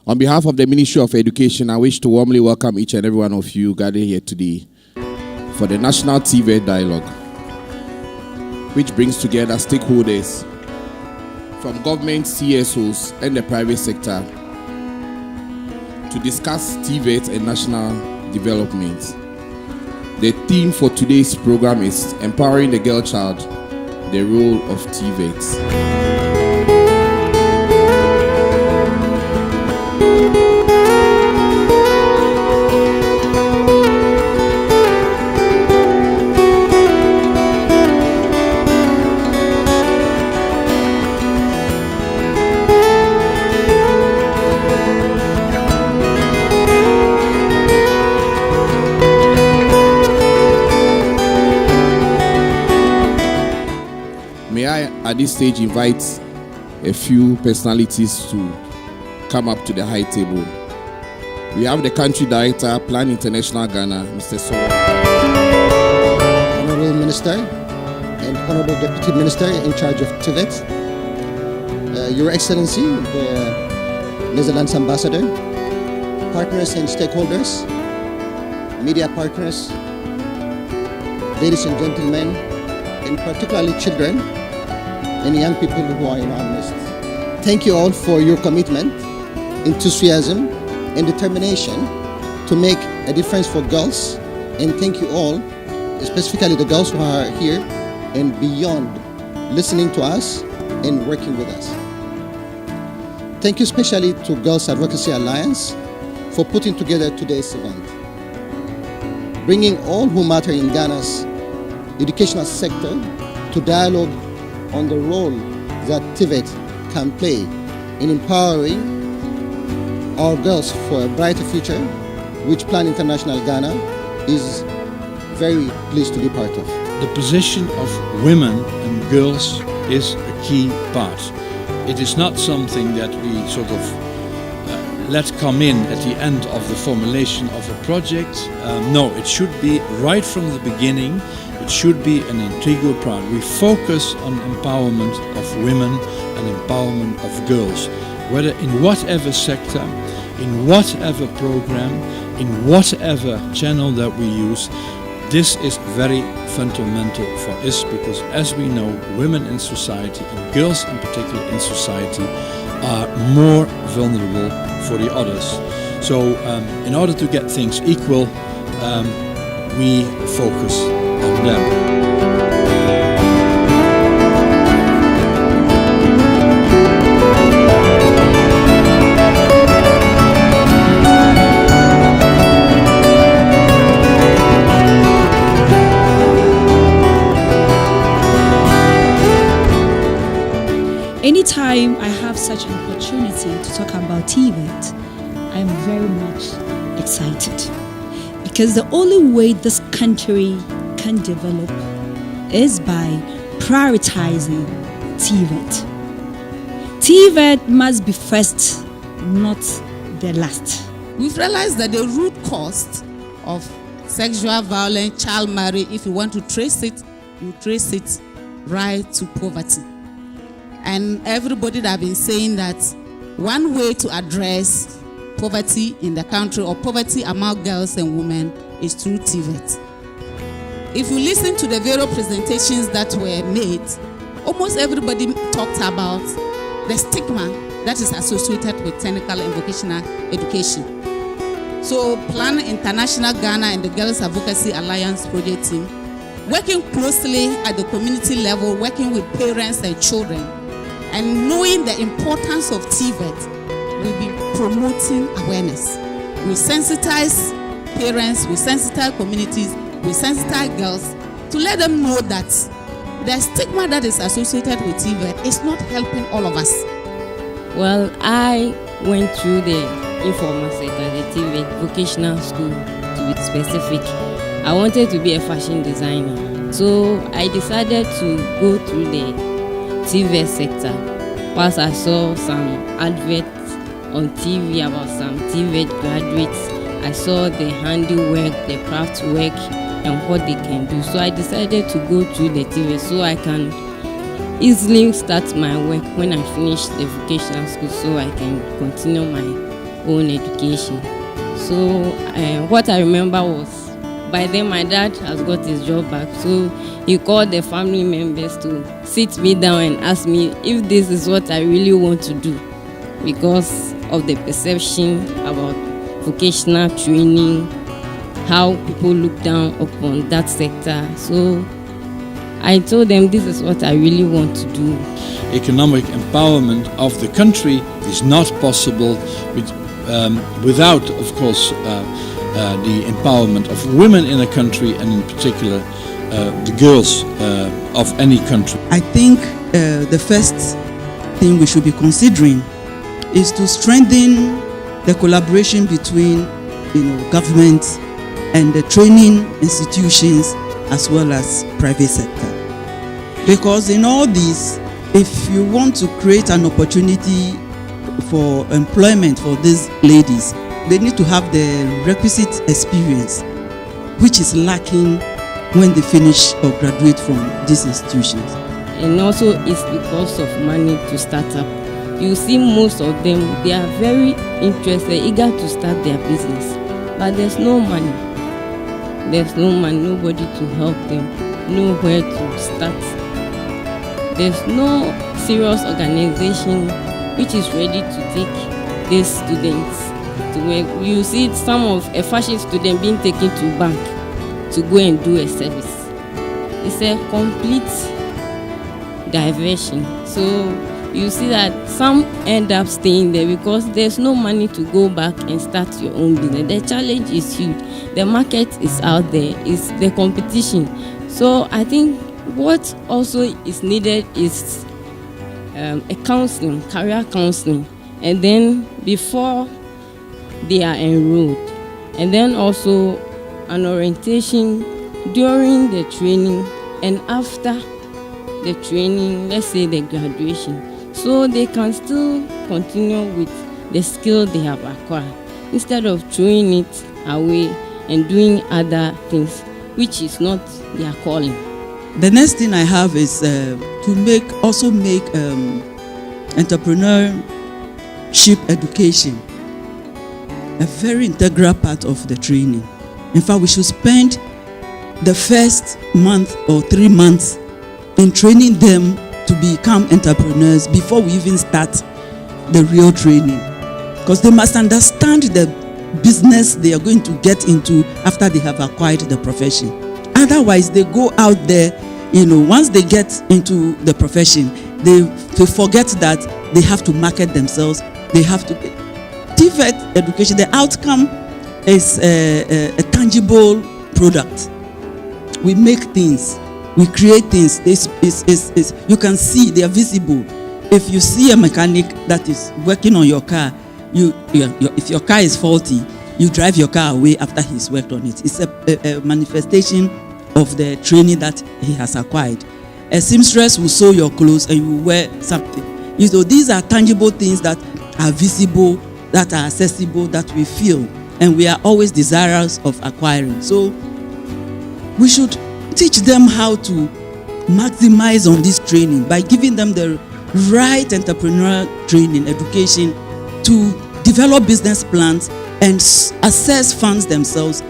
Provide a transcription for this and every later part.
On behalf of the Ministry of Education, I wish to warmly welcome each and every one of you gathered here today for the National TVET Dialogue, which brings together stakeholders from government, CSOs, and the private sector to discuss TVET and national development. The theme for today's program is Empowering the Girl Child, the Role of TVET. May I, at this stage, invite a few personalities to come up to the high table. We have the Country Director, Plan International Ghana, Mr. Soro. Honorable Minister and Honorable Deputy Minister in charge of TVET, Your Excellency, the Netherlands Ambassador, partners and stakeholders, media partners, ladies and gentlemen, and particularly children and young people who are in our midst. Thank you all for your commitment, enthusiasm, and determination to make a difference for girls. And thank you all, specifically the girls who are here and beyond, listening to us and working with us. Thank you especially to Girls Advocacy Alliance for putting together today's event, bringing all who matter in Ghana's educational sector to dialogue on the role that TVET can play in empowering our girls for a brighter future, which Plan International Ghana is very pleased to be part of. The position of women and girls is a key part. It is not something that we sort of let come in at the end of the formulation of a project. No, it should be right from the beginning. It should be an integral part. We focus on empowerment of women and empowerment of girls, whether in whatever sector, in whatever program, in whatever channel that we use. This is very fundamental for us because, as we know, women in society, and girls in particular in society, are more vulnerable for the others. So in order to get things equal, we focus on them. Anytime I have such an opportunity to talk about TVET, I'm very much excited because the only way this country can develop is by prioritizing TVET. TVET must be first, not the last. We've realized that the root cause of sexual violence, child marriage, if you want to trace it, you trace it right to poverty. And everybody that have been saying that one way to address poverty in the country or poverty among girls and women is through TVET. If you listen to the various presentations that were made, almost everybody talked about the stigma that is associated with technical and vocational education. So Plan International Ghana and the Girls Advocacy Alliance project team, working closely at the community level, working with parents and children, and knowing the importance of TVET, we'll be promoting awareness. We sensitize parents, we sensitize communities, we sensitize girls to let them know that the stigma that is associated with TVET is not helping all of us. Well, I went through the informal sector, the TVET vocational school to be specific. I wanted to be a fashion designer, so I decided to go through the TVET sector. Whilst I saw some adverts on TV about some TVET graduates, I saw the handiwork, the craft work, and what they can do. So I decided to go through the TVET so I can easily start my work when I finish the vocational school, so I can continue my own education. So what I remember was, by then my dad has got his job back, so he called the family members to sit me down and ask me if this is what I really want to do, because of the perception about vocational training, how people look down upon that sector. So I told them this is what I really want to do. Economic empowerment of the country is not possible without, of course, the empowerment of women in a country, and in particular the girls of any country. I think the first thing we should be considering is to strengthen the collaboration between government and the training institutions as well as private sector. Because in all this, if you want to create an opportunity for employment for these ladies, they need to have the requisite experience, which is lacking when they finish or graduate from these institutions. And also it's because of money to start up. You see most of them, they are very interested, eager to start their business, but there's no money. There's no money, nobody to help them, nowhere to start. There's no serious organization which is ready to take these students to work. You see some of a fashion student being taken to bank to go and do a service. It's a complete diversion. So you see that some end up staying there because there's no money to go back and start your own business. The challenge is huge. The market is out there. It's the competition. So I think what also is needed is a counseling, career counseling, and then before they are enrolled, and then also an orientation during the training and after the training, let's say the graduation, so they can still continue with the skill they have acquired instead of throwing it away and doing other things which is not their calling. The next thing I have is to make entrepreneurship education a very integral part of the training. In fact, we should spend the first month or 3 months in training them to become entrepreneurs before we even start the real training, because they must understand the business they are going to get into after they have acquired the profession. Otherwise, they go out there, once they get into the profession, they forget that they have to market themselves. They have to. TVET education, the outcome is a tangible product. We make things, we create things. You can see, they are visible. If you see a mechanic that is working on your car, if your car is faulty, you drive your car away after he's worked on it. It's a manifestation of the training that he has acquired. A seamstress will sew your clothes and you will wear something. These are tangible things that are visible, that are accessible, that we feel, and we are always desirous of acquiring. So we should teach them how to maximize on this training by giving them the right entrepreneurial training, education, to develop business plans and access funds themselves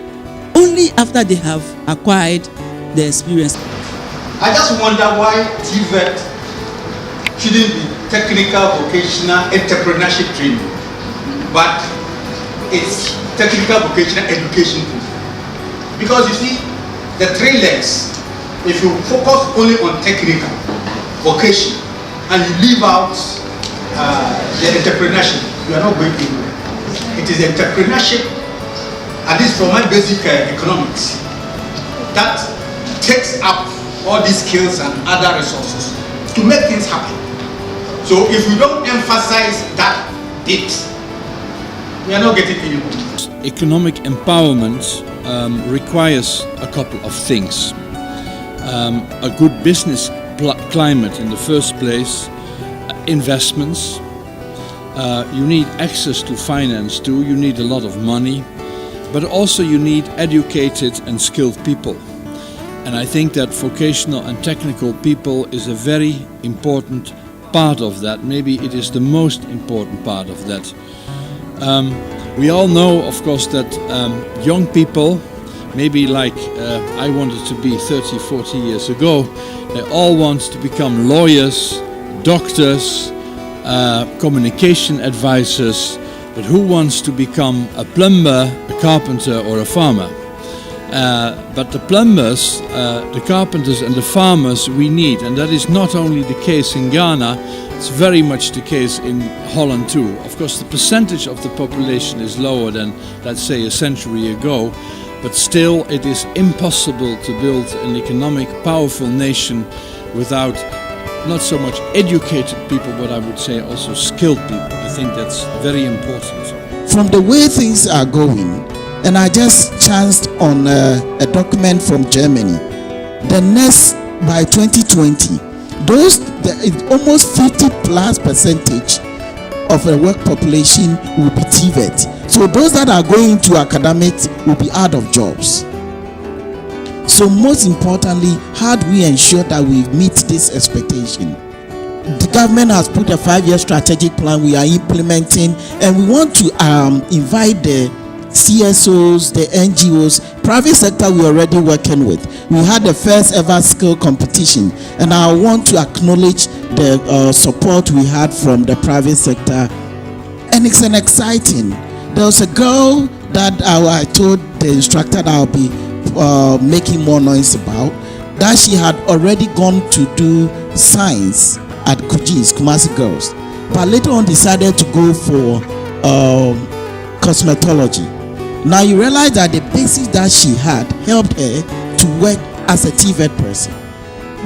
only after they have acquired the experience. I just wonder why TVET shouldn't be technical, vocational, entrepreneurship training, but it's technical, vocational education too. Because you see, the 3 legs, if you focus only on technical, vocation, and you leave out the entrepreneurship, you are not going anywhere. It is entrepreneurship, at least from my basic economics, that takes up all these skills and other resources to make things happen. So if we don't emphasize that bit, we are not getting anywhere. Economic empowerment requires a couple of things. A good business climate in the first place, investments. You need access to finance too, you need a lot of money, but also you need educated and skilled people. And I think that vocational and technical people is a very important part of that. Maybe it is the most important part of that. We all know, of course, that young people, maybe like I wanted to be 30, 40 years ago, they all want to become lawyers, doctors, communication advisors, but who wants to become a plumber, a carpenter or a farmer? But the plumbers, the carpenters and the farmers we need, and that is not only the case in Ghana, it's very much the case in Holland too. Of course, the percentage of the population is lower than, let's say, a century ago, but still it is impossible to build an economic, powerful nation without not so much educated people, but I would say also skilled people. I think that's very important. From the way things are going, and I just chanced on a document from Germany, the next, by 2020, almost 50+% of the work population will be TVET. So those that are going into academics will be out of jobs. So most importantly, how do we ensure that we meet this expectation? The government has put a 5-year strategic plan we are implementing, and we want to invite the CSOs, the NGOs, private sector we're already working with. We had the first ever skill competition, and I want to acknowledge the support we had from the private sector. And it's an exciting. There was a girl that I told the instructor that I'll be making more noise about, that she had already gone to do science at Kujis, Kumasi Girls, but later on decided to go for cosmetology. Now you realize that the basics that she had helped her to work as a TVET person.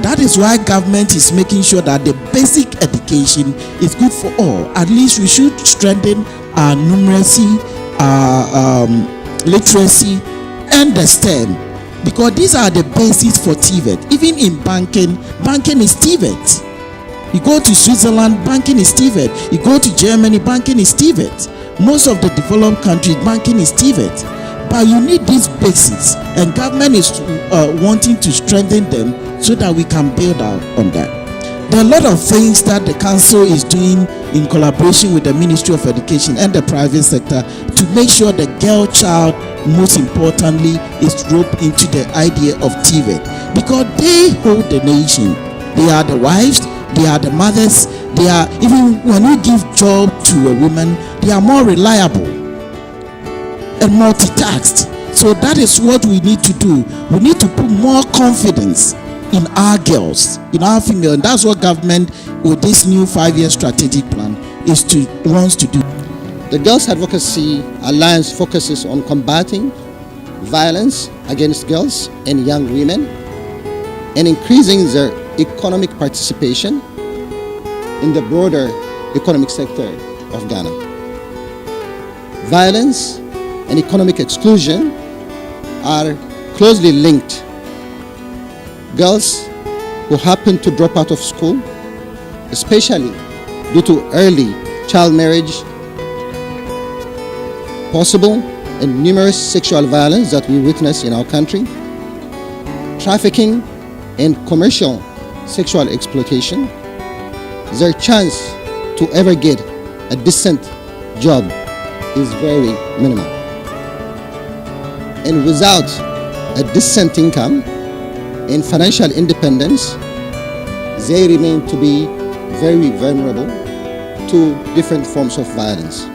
That is why government is making sure that the basic education is good for all. At least we should strengthen our numeracy, our literacy, and the STEM, because these are the basics for TVET. Even in banking is TVET. You go to Switzerland, banking is TVET. You go to Germany, banking is TVET. Most of the developed countries, banking is TVET. But you need these basics, and government is wanting to strengthen them so that we can build out on that. There are a lot of things that the council is doing in collaboration with the Ministry of Education and the private sector to make sure the girl child, most importantly, is roped into the idea of TVET, because they hold the nation. They are the wives, they are the mothers, they are, even when you give job to a woman, they are more reliable and multitasked. So that is what we need to do. We need to put more confidence in our girls, in our female, and that's what government with this new 5-year strategic plan wants to do. The Girls Advocacy Alliance focuses on combating violence against girls and young women and increasing their economic participation in the broader economic sector of Ghana. Violence and economic exclusion are closely linked. Girls who happen to drop out of school, especially due to early child marriage, possible and numerous sexual violence that we witness in our country, trafficking and commercial sexual exploitation, their chance to ever get a decent job is very minimal. And without a decent income and financial independence, they remain to be very vulnerable to different forms of violence.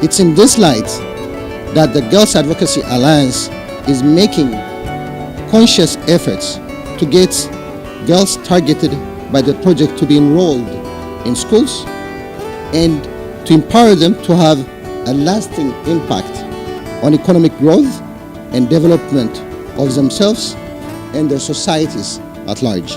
It's in this light that the Girls Advocacy Alliance is making conscious efforts to get girls targeted by the project to be enrolled in schools and to empower them to have a lasting impact on economic growth and development of themselves and their societies at large.